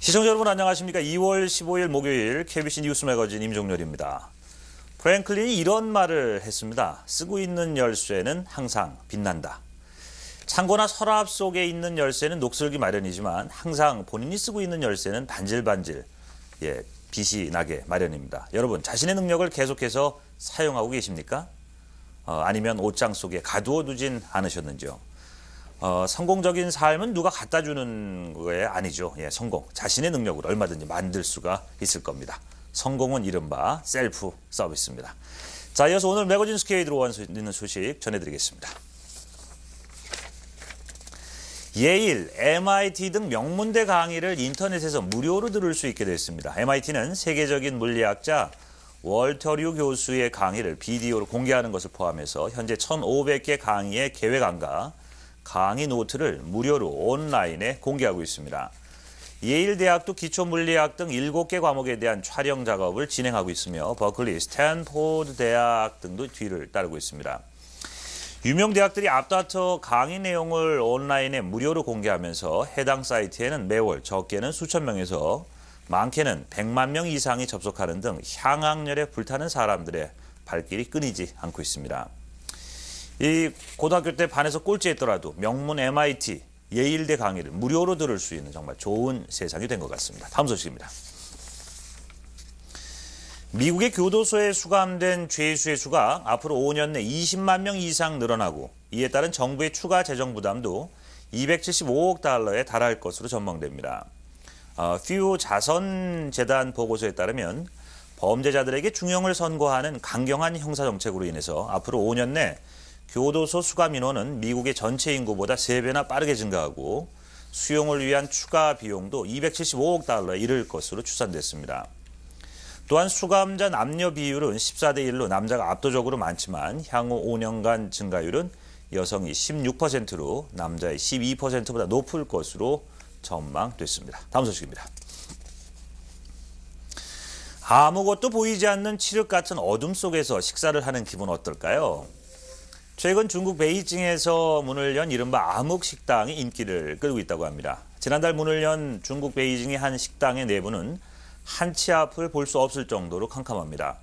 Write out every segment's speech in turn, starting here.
시청자 여러분 안녕하십니까. 2월 15일 목요일 KBC 뉴스 매거진 임종렬입니다. 프랭클린이 이런 말을 했습니다. 쓰고 있는 열쇠는 항상 빛난다. 창고나 서랍 속에 있는 열쇠는 녹슬기 마련이지만 항상 본인이 쓰고 있는 열쇠는 반질반질 빛이 나게 마련입니다. 여러분 자신의 능력을 계속해서 사용하고 계십니까? 아니면 옷장 속에 가두어 두진 않으셨는지요? 성공적인 삶은 누가 갖다 주는 게 아니죠. 성공, 자신의 능력으로 얼마든지 만들 수가 있을 겁니다. 성공은 이른바 셀프 서비스입니다. 자, 이어서 오늘 매거진 스케이에 들어와 있는 소식 전해드리겠습니다. 예일, MIT 등 명문대 강의를 인터넷에서 무료로 들을 수 있게 됐습니다. MIT는 세계적인 물리학자 월터류 교수의 강의를 비디오로 공개하는 것을 포함해서 현재 1,500개 강의의 계획안과 강의 노트를 무료로 온라인에 공개하고 있습니다. 예일 대학도 기초물리학 등 7개 과목에 대한 촬영 작업을 진행하고 있으며 버클리, 스탠포드 대학 등도 뒤를 따르고 있습니다. 유명 대학들이 앞다퉈 강의 내용을 온라인에 무료로 공개하면서 해당 사이트에는 매월 적게는 수천 명에서 많게는 100만 명 이상이 접속하는 등 향학열에 불타는 사람들의 발길이 끊이지 않고 있습니다. 이 고등학교 때 반에서 꼴찌했더라도 명문 MIT, 예일대 강의를 무료로 들을 수 있는 정말 좋은 세상이 된 것 같습니다. 다음 소식입니다. 미국의 교도소에 수감된 죄수의 수가 앞으로 5년 내 20만 명 이상 늘어나고 이에 따른 정부의 추가 재정 부담도 275억 달러에 달할 것으로 전망됩니다. 퓨 자선재단 보고서에 따르면 범죄자들에게 중형을 선고하는 강경한 형사정책으로 인해서 앞으로 5년 내 교도소 수감 인원은 미국의 전체 인구보다 3배나 빠르게 증가하고 수용을 위한 추가 비용도 275억 달러에 이를 것으로 추산됐습니다. 또한 수감자 남녀 비율은 14대 1로 남자가 압도적으로 많지만 향후 5년간 증가율은 여성이 16%로 남자의 12%보다 높을 것으로 전망됐습니다. 다음 소식입니다. 아무것도 보이지 않는 칠흑 같은 어둠 속에서 식사를 하는 기분 어떨까요? 최근 중국 베이징에서 문을 연 이른바 암흑식당이 인기를 끌고 있다고 합니다. 지난달 문을 연 중국 베이징의 한 식당의 내부는 한치 앞을 볼 수 없을 정도로 캄캄합니다.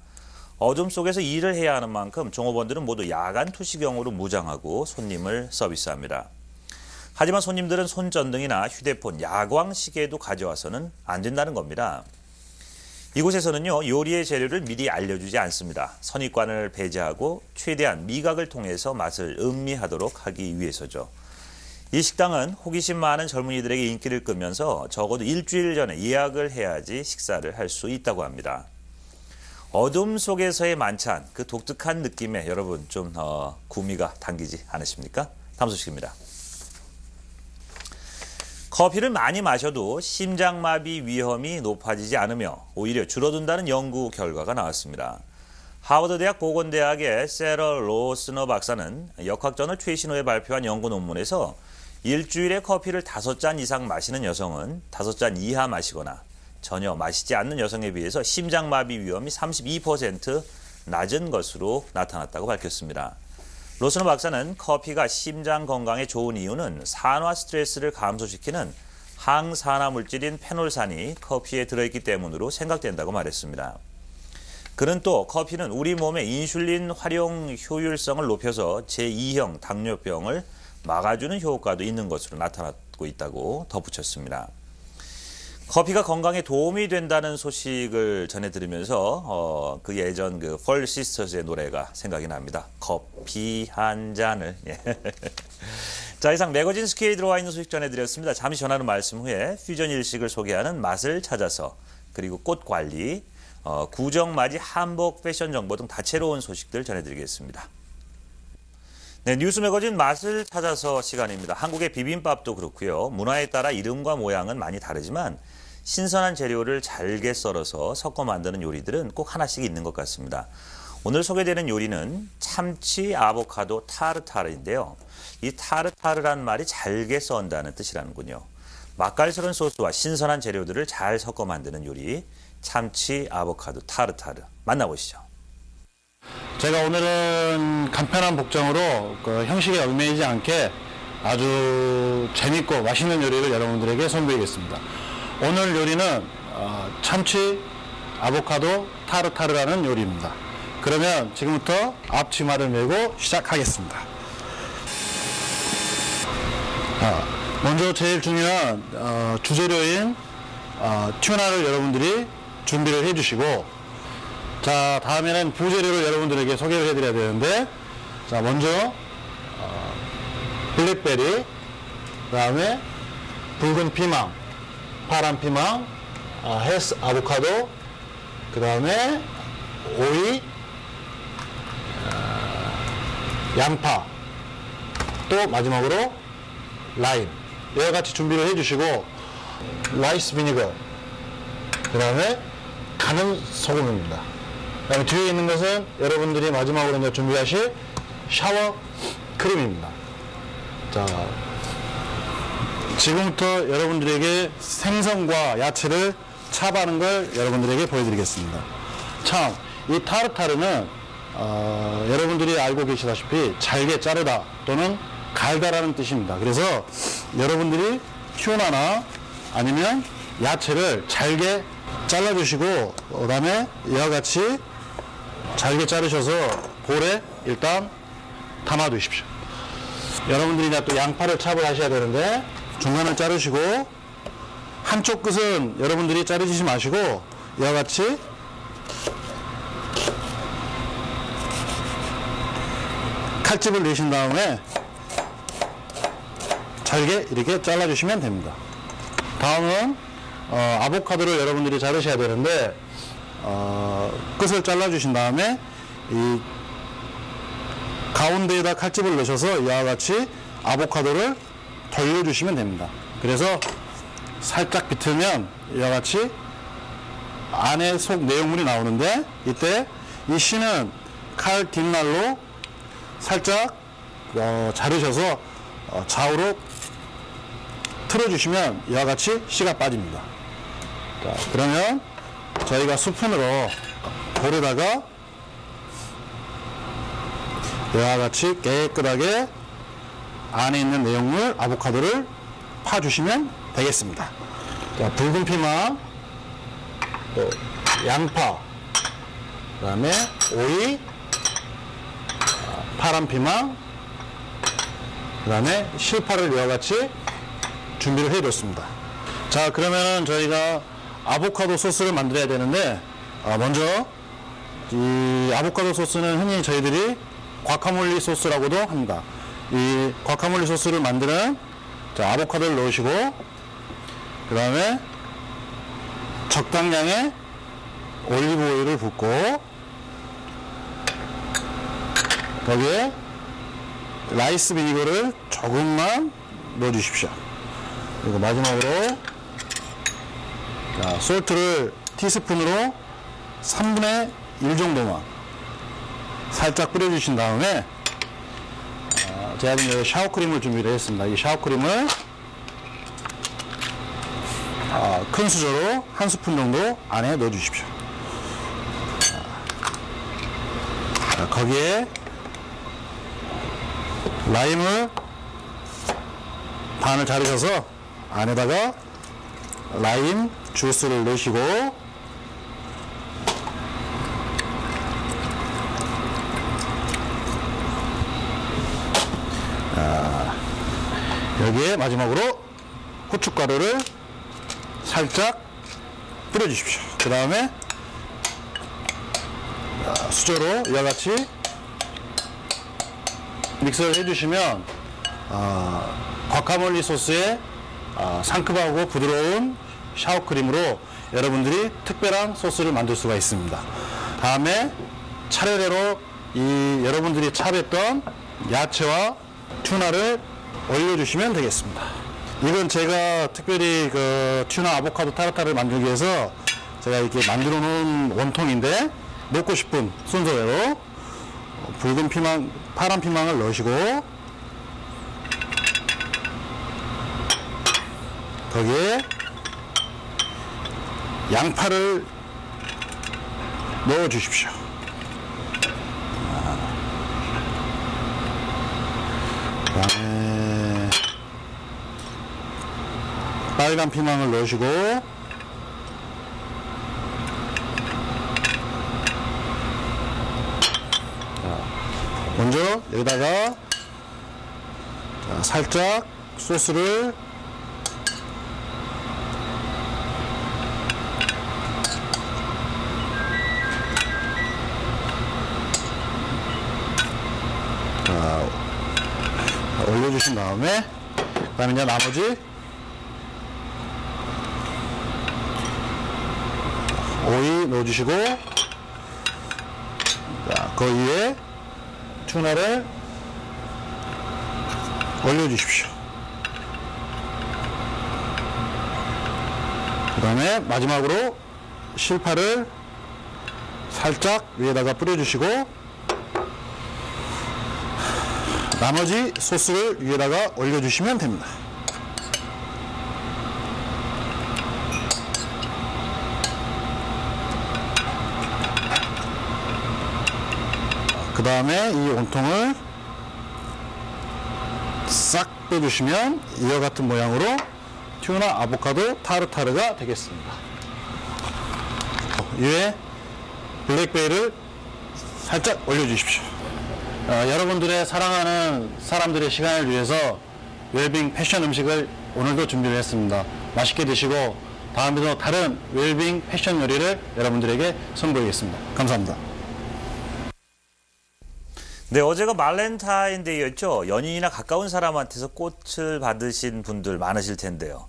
어둠 속에서 일을 해야 하는 만큼 종업원들은 모두 야간 투시경으로 무장하고 손님을 서비스합니다. 하지만 손님들은 손전등이나 휴대폰, 야광시계도 가져와서는 안 된다는 겁니다. 이곳에서는요, 요리의 재료를 미리 알려주지 않습니다. 선입관을 배제하고 최대한 미각을 통해서 맛을 음미하도록 하기 위해서죠. 이 식당은 호기심 많은 젊은이들에게 인기를 끌면서 적어도 일주일 전에 예약을 해야지 식사를 할 수 있다고 합니다. 어둠 속에서의 만찬, 그 독특한 느낌에 여러분 좀 구미가 당기지 않으십니까? 다음 소식입니다. 커피를 많이 마셔도 심장마비 위험이 높아지지 않으며 오히려 줄어든다는 연구 결과가 나왔습니다. 하버드대학 보건대학의 세러 로스너 박사는 역학저널 최신호에 발표한 연구 논문에서 일주일에 커피를 5잔 이상 마시는 여성은 5잔 이하 마시거나 전혀 마시지 않는 여성에 비해서 심장마비 위험이 32% 낮은 것으로 나타났다고 밝혔습니다. 로스너 박사는 커피가 심장 건강에 좋은 이유는 산화 스트레스를 감소시키는 항산화 물질인 페놀산이 커피에 들어있기 때문으로 생각된다고 말했습니다. 그는 또 커피는 우리 몸의 인슐린 활용 효율성을 높여서 제2형 당뇨병을 막아주는 효과도 있는 것으로 나타나고 있다고 덧붙였습니다. 커피가 건강에 도움이 된다는 소식을 전해드리면서 그 예전 그 펄 시스터즈의 노래가 생각이 납니다. 커피 한 잔을. 자, 이상 매거진 스케이에 들어와 있는 소식 전해드렸습니다. 잠시 전하는 말씀 후에 퓨전 일식을 소개하는 맛을 찾아서 그리고 꽃관리, 구정맞이 한복 패션 정보 등 다채로운 소식들 전해드리겠습니다. 네, 뉴스 매거진 맛을 찾아서 시간입니다. 한국의 비빔밥도 그렇고요. 문화에 따라 이름과 모양은 많이 다르지만 신선한 재료를 잘게 썰어서 섞어 만드는 요리들은 꼭 하나씩 있는 것 같습니다. 오늘 소개되는 요리는 참치 아보카도 타르타르인데요. 이 타르타르란 말이 잘게 썬다는 뜻이라는군요. 맛깔스러운 소스와 신선한 재료들을 잘 섞어 만드는 요리, 참치 아보카도 타르타르. 만나보시죠. 제가 오늘은 간편한 복장으로 형식에 얽매이지 않게 아주 재밌고 맛있는 요리를 여러분들에게 선보이겠습니다. 오늘 요리는 참치 아보카도 타르타르라는 요리입니다. 그러면 지금부터 앞치마를 메고 시작하겠습니다. 먼저 제일 중요한 주재료인 튜나를 여러분들이 준비를 해주시고, 자 다음에는 부재료를 여러분들에게 소개를 해드려야 되는데, 자 먼저 블랙베리, 그 다음에 붉은 피망, 파란 피망, 헬스 아보카도, 그 다음에 오이, 양파, 또 마지막으로 라임, 이와 같이 준비를 해주시고, 라이스 비니거, 그 다음에 가는 소금입니다. 그 다음에 뒤에 있는 것은 여러분들이 마지막으로 이제 준비하실 샤워 크림입니다. 자, 지금부터 여러분들에게 생선과 야채를 찹하는 걸 여러분들에게 보여드리겠습니다. 참, 이 타르타르는 여러분들이 알고 계시다시피 잘게 자르다 또는 갈다라는 뜻입니다. 그래서 여러분들이 튜나나 아니면 야채를 잘게 잘라주시고, 그 다음에 이와 같이 잘게 자르셔서 볼에 일단 담아 두십시오. 여러분들이 이제 또 양파를 찹을 하셔야 되는데, 중간을 자르시고, 한쪽 끝은 여러분들이 자르시지 마시고 이와 같이 칼집을 내신 다음에 잘게 이렇게 잘라주시면 됩니다. 다음은 아보카도를 여러분들이 자르셔야 되는데, 끝을 잘라주신 다음에 이 가운데에다 칼집을 넣으셔서 이와 같이 아보카도를 돌려주시면 됩니다. 그래서 살짝 비틀면 이와 같이 안에 속 내용물이 나오는데, 이때 이 씨는 칼 뒷날로 살짝 자르셔서 좌우로 틀어주시면 이와 같이 씨가 빠집니다. 자, 그러면 저희가 스푼으로 볼에다가 이와 같이 깨끗하게 안에 있는 내용물 아보카도를 파주시면 되겠습니다. 자, 붉은 피망, 또 양파, 그 다음에 오이, 파란 피망, 그 다음에 실파를 이와 같이 준비를 해뒀습니다. 자, 그러면은 저희가 아보카도 소스를 만들어야 되는데, 먼저 이 아보카도 소스는 흔히 저희들이 과카몰리 소스라고도 합니다. 이 과카몰리 소스를 만드는, 자, 아보카도를 넣으시고, 그 다음에 적당량의 올리브 오일을 붓고, 거기에 라이스 비니거를 조금만 넣어주십시오. 그리고 마지막으로, 자, 솔트를 티스푼으로 3분의 1 정도만 살짝 뿌려주신 다음에, 제가 지금 샤워크림을 준비를 했습니다. 이 샤워크림을 큰 수저로 1스푼 정도 안에 넣어주십시오. 거기에 라임을 반을 자르셔서 안에다가 라임 주스를 넣으시고, 여기에 마지막으로 후춧가루를 살짝 뿌려주십시오. 그 다음에 수저로 이와 같이 믹서를 해주시면 과카몰리 소스의 상큼하고 부드러운 샤워크림으로 여러분들이 특별한 소스를 만들 수가 있습니다. 다음에 차례대로 이 여러분들이 찹했던 야채와 튜나를 올려주시면 되겠습니다. 이건 제가 특별히 그 튜나 아보카도 타르타르를 만들기 위해서 제가 이렇게 만들어 놓은 원통인데, 먹고 싶은 순서대로 붉은 피망, 파란 피망을 넣으시고, 거기에 양파를 넣어 주십시오. 그 다음에 빨간 피망을 넣으시고, 먼저 여기다가 살짝 소스를 올려주신 다음에 그다음에 이제 나머지 오이 넣어주시고, 자, 그 위에 투나를 올려주십시오. 그 다음에 마지막으로 실파를 살짝 위에다가 뿌려주시고, 나머지 소스를 위에다가 올려주시면 됩니다. 그 다음에 이 온통을 싹 빼주시면 이와 같은 모양으로 튜나 아보카도 타르타르가 되겠습니다. 위에 블랙베리를 살짝 올려주십시오. 여러분들의 사랑하는 사람들의 시간을 위해서 웰빙 패션 음식을 오늘도 준비를 했습니다. 맛있게 드시고 다음에도 다른 웰빙 패션 요리를 여러분들에게 선보이겠습니다. 감사합니다. 네, 어제가 발렌타인데이였죠. 연인이나 가까운 사람한테서 꽃을 받으신 분들 많으실 텐데요.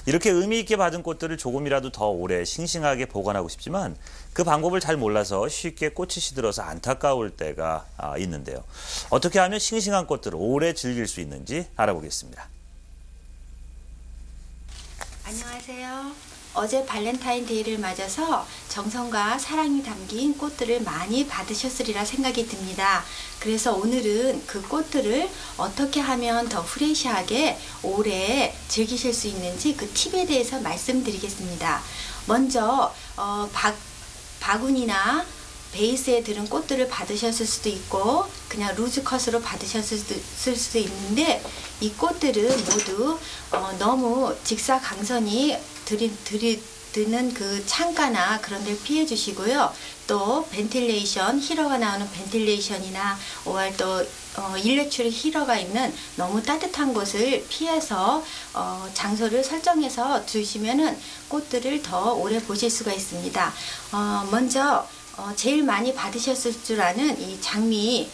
이렇게 의미 있게 받은 꽃들을 조금이라도 더 오래 싱싱하게 보관하고 싶지만 그 방법을 잘 몰라서 쉽게 꽃이 시들어서 안타까울 때가 있는데요. 어떻게 하면 싱싱한 꽃들을 오래 즐길 수 있는지 알아보겠습니다. 안녕하세요. 어제 발렌타인데이를 맞아서 정성과 사랑이 담긴 꽃들을 많이 받으셨으리라 생각이 듭니다. 그래서 오늘은 그 꽃들을 어떻게 하면 더 프레시하게 오래 즐기실 수 있는지 그 팁에 대해서 말씀드리겠습니다. 먼저 바구니나 베이스에 들은 꽃들을 받으셨을 수도 있고 그냥 루즈컷으로 받으셨을 수도 있는데, 이 꽃들은 모두 너무 직사광선이 들이드는 그 창가나 그런 데를 피해 주시고요. 또 벤틸레이션, 히러가 나오는 벤틸레이션이나 또 일렉트릭 히러가 있는 너무 따뜻한 곳을 피해서 장소를 설정해서 두시면은 꽃들을 더 오래 보실 수가 있습니다. 먼저 제일 많이 받으셨을 줄 아는 이 장미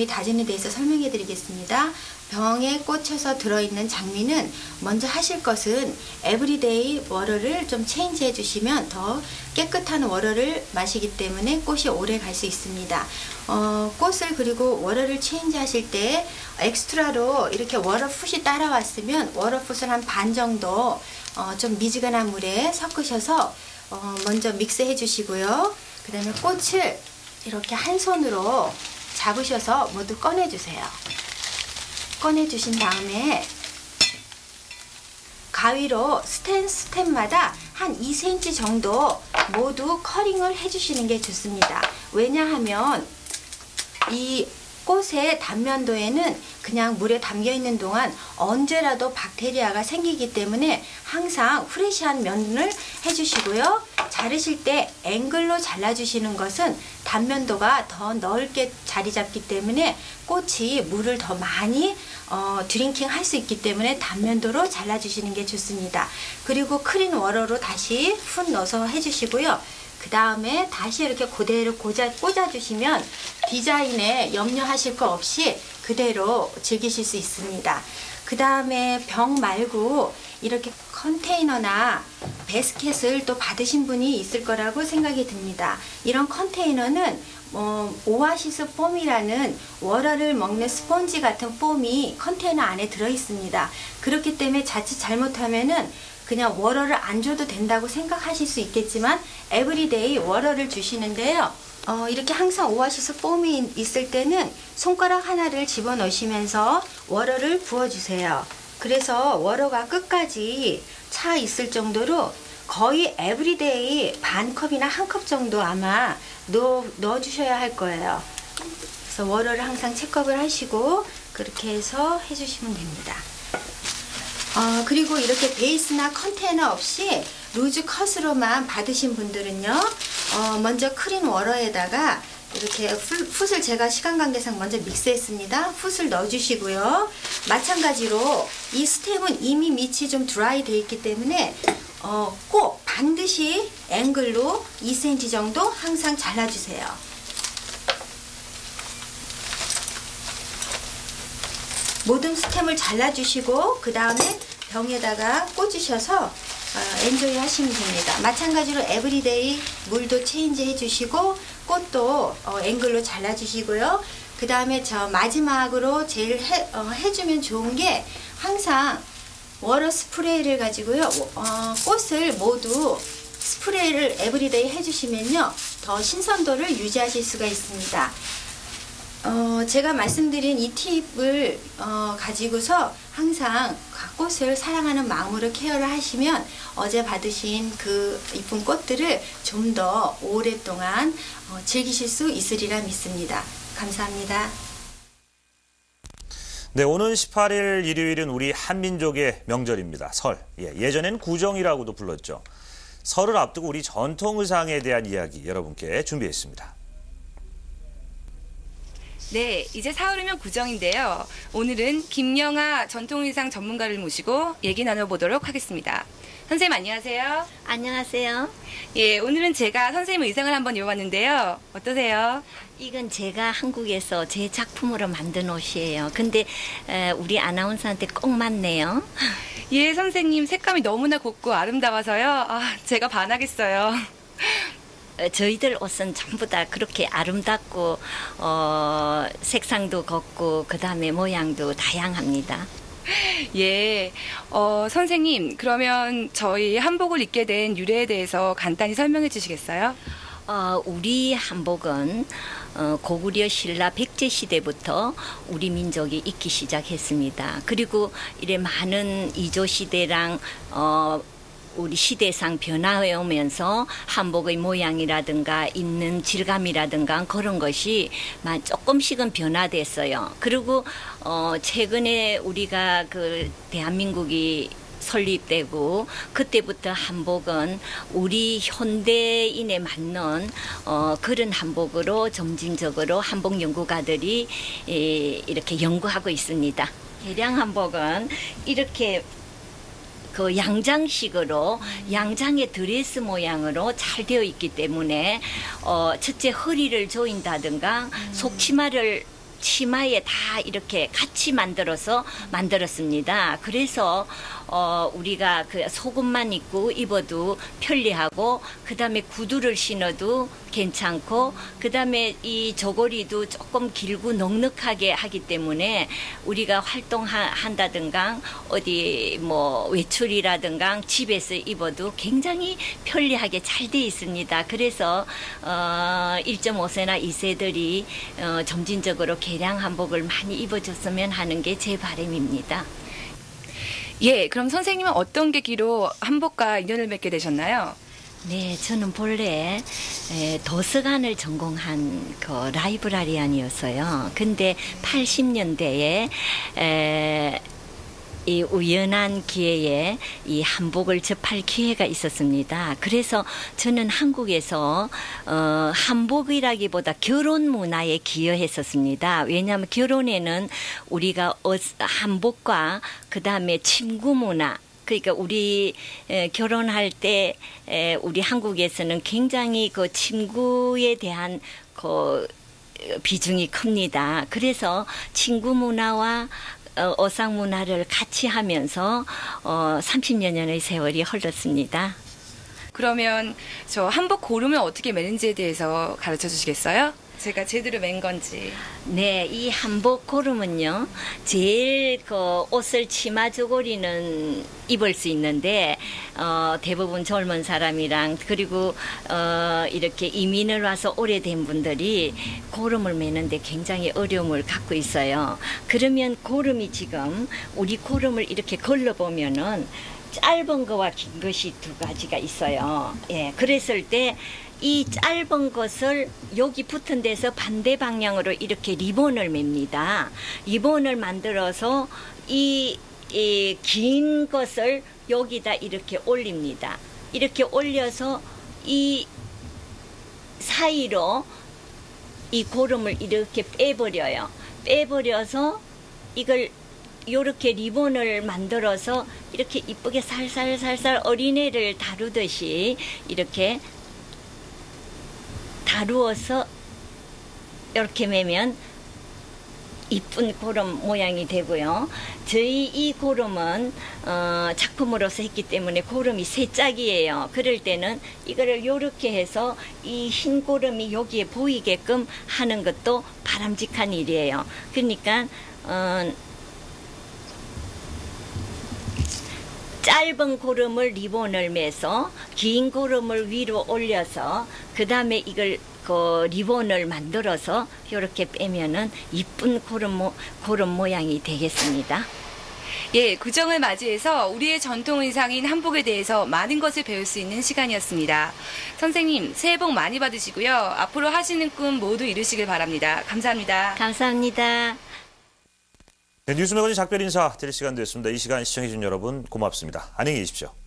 다진에 대해서 설명해 드리겠습니다. 병에 꽂혀서 들어있는 장미는 먼저 하실 것은 에브리데이 워터를 좀 체인지 해주시면 더 깨끗한 워터를 마시기 때문에 꽃이 오래 갈 수 있습니다. 꽃을 그리고 워터를 체인지 하실 때 엑스트라로 이렇게 워터풋이 따라왔으면 워터풋을 한 반 정도 좀 미지근한 물에 섞으셔서 먼저 믹스해 주시고요. 그 다음에 꽃을 이렇게 한 손으로 잡으셔서 모두 꺼내주세요. 꺼내주신 다음에 가위로 스템마다 한 2cm 정도 모두 커링을 해주시는 게 좋습니다. 왜냐하면 이 꽃의 단면도에는 그냥 물에 담겨 있는 동안 언제라도 박테리아가 생기기 때문에 항상 프레시한 면을 해주시고요. 자르실 때 앵글로 잘라주시는 것은 단면도가 더 넓게 자리 잡기 때문에 꽃이 물을 더 많이 드링킹 할 수 있기 때문에 단면도로 잘라주시는 게 좋습니다. 그리고 크린 워러로 다시 푼 넣어서 해주시고요. 그 다음에 다시 이렇게 그대로 꽂아주시면 디자인에 염려하실 거 없이 그대로 즐기실 수 있습니다. 그 다음에 병 말고 이렇게 컨테이너나 바스켓을 또 받으신 분이 있을 거라고 생각이 듭니다. 이런 컨테이너는 오아시스 폼이라는 워러를 먹는 스펀지 같은 폼이 컨테이너 안에 들어 있습니다. 그렇기 때문에 자칫 잘못하면은 그냥 워러를 안 줘도 된다고 생각하실 수 있겠지만 에브리데이 워러를 주시는데요. 이렇게 항상 오아시스 폼이 있을 때는 손가락 하나를 집어넣으시면서 워러를 부어주세요. 그래서 워러가 끝까지 차 있을 정도로 거의 에브리데이 반 컵이나 한 컵 정도 아마 넣어주셔야 할 거예요. 그래서 워러를 항상 체크업을 하시고 그렇게 해서 해주시면 됩니다. 그리고 이렇게 베이스나 컨테이너 없이 루즈 컷으로만 받으신 분들은요, 먼저 크린 워러에다가 이렇게 풋을 제가 시간 관계상 먼저 믹스했습니다. 풋을 넣어주시고요. 마찬가지로 이 스템은 이미 밑이 좀 드라이 되어 있기 때문에 꼭 반드시 앵글로 2cm 정도 항상 잘라주세요. 모든 스템을 잘라주시고 그 다음에 병에다가 꽂으셔서 엔조이 하시면 됩니다. 마찬가지로 에브리데이 물도 체인지 해주시고 꽃도 앵글로 잘라주시고요. 그 다음에 저 마지막으로 제일 해주면 좋은 게 항상 워터 스프레이를 가지고요. 꽃을 모두 스프레이를 에브리데이 해주시면요. 더 신선도를 유지하실 수가 있습니다. 제가 말씀드린 이 팁을 가지고서 항상 꽃을 사랑하는 마음으로 케어를 하시면 어제 받으신 그 이쁜 꽃들을 좀 더 오랫동안 즐기실 수 있으리라 믿습니다. 감사합니다. 네, 오는 18일 일요일은 우리 한민족의 명절입니다. 설. 예전엔 구정이라고도 불렀죠. 설을 앞두고 우리 전통 의상에 대한 이야기 여러분께 준비했습니다. 네, 이제 사흘이면 구정인데요. 오늘은 김영아 전통의상 전문가를 모시고 얘기 나눠보도록 하겠습니다. 선생님 안녕하세요. 안녕하세요. 예, 오늘은 제가 선생님 의상을 한번 입어봤는데요. 어떠세요? 이건 제가 한국에서 제 작품으로 만든 옷이에요. 근데 우리 아나운서한테 꼭 맞네요. 예, 선생님 색감이 너무나 곱고 아름다워서요. 제가 반하겠어요. 저희들 옷은 전부 다 그렇게 아름답고 색상도 곱고 그 다음에 모양도 다양합니다. 예, 선생님 그러면 저희 한복을 입게 된 유래에 대해서 간단히 설명해 주시겠어요? 우리 한복은 고구려 신라 백제 시대부터 우리 민족이 입기 시작했습니다. 그리고 이래 많은 이조 시대랑 우리 시대상 변화해 오면서 한복의 모양이라든가 입는 질감이라든가 그런 것이 조금씩은 변화됐어요. 그리고 최근에 우리가 그 대한민국이 설립되고 그때부터 한복은 우리 현대인에 맞는 그런 한복으로 점진적으로 한복 연구가들이 이렇게 연구하고 있습니다. 개량 한복은 이렇게 그 양장식으로 양장의 드레스 모양으로 잘 되어 있기 때문에 첫째 허리를 조인다든가 속치마를 치마에 다 이렇게 같이 만들었습니다. 그래서 우리가 그 속옷만 입고 입어도 편리하고 그 다음에 구두를 신어도 괜찮고 그 다음에 이 저고리도 조금 길고 넉넉하게 하기 때문에 우리가 활동한다든가 어디 뭐 외출이라든가 집에서 입어도 굉장히 편리하게 잘 돼 있습니다. 그래서 1.5세나 2세들이 점진적으로 개량 한복을 많이 입어줬으면 하는 게 제 바람입니다. 예, 그럼 선생님은 어떤 계기로 한복과 인연을 맺게 되셨나요? 네, 저는 본래 도서관을 전공한 그 라이브러리안이었어요. 근데 80년대에 이 우연한 기회에 이 한복을 접할 기회가 있었습니다. 그래서 저는 한국에서 한복이라기보다 결혼 문화에 기여했었습니다. 왜냐하면 결혼에는 우리가 한복과 그 다음에 침구 문화, 그러니까 우리 결혼할 때 우리 한국에서는 굉장히 그 침구에 대한 그 비중이 큽니다. 그래서 침구 문화와 어상 문화를 같이 하면서 30여 년의 세월이 흘렀습니다. 그러면 저 한복 고르면 어떻게 매는지에 대해서 가르쳐 주시겠어요? 제가 제대로 맨 건지. 네, 이 한복 고름은요, 제일 그 옷을 치마 저고리는 입을 수 있는데 대부분 젊은 사람이랑 그리고 이렇게 이민을 와서 오래된 분들이 고름을 매는데 굉장히 어려움을 갖고 있어요. 그러면 고름이 지금 우리 고름을 이렇게 걸러보면은 짧은 거와 긴 것이 두 가지가 있어요. 예, 그랬을 때 이 짧은 것을 여기 붙은 데서 반대 방향으로 이렇게 리본을 맵니다. 리본을 만들어서 이 긴 것을 여기다 이렇게 올립니다. 이렇게 올려서 이 사이로 이 고름을 이렇게 빼버려요. 빼버려서 이걸 요렇게 리본을 만들어서 이렇게 이쁘게 살살살살 어린애를 다루듯이 이렇게 다루어서 이렇게 매면 이쁜 고름 모양이 되고요. 저희 이 고름은 작품으로서 했기 때문에 고름이 세 짝이에요. 그럴 때는 이거를 요렇게 해서 이 흰 고름이 여기에 보이게끔 하는 것도 바람직한 일이에요. 그러니까 짧은 고름을 리본을 매서 긴 고름을 위로 올려서 그 다음에 이걸 리본을 만들어서 이렇게 빼면은 이쁜 고름 모양이 되겠습니다. 예, 구정을 맞이해서 우리의 전통 의상인 한복에 대해서 많은 것을 배울 수 있는 시간이었습니다. 선생님, 새해 복 많이 받으시고요. 앞으로 하시는 꿈 모두 이루시길 바랍니다. 감사합니다. 감사합니다. 네, 뉴스 매거진 작별 인사 드릴 시간 됐습니다. 이 시간 시청해주신 여러분 고맙습니다. 안녕히 계십시오.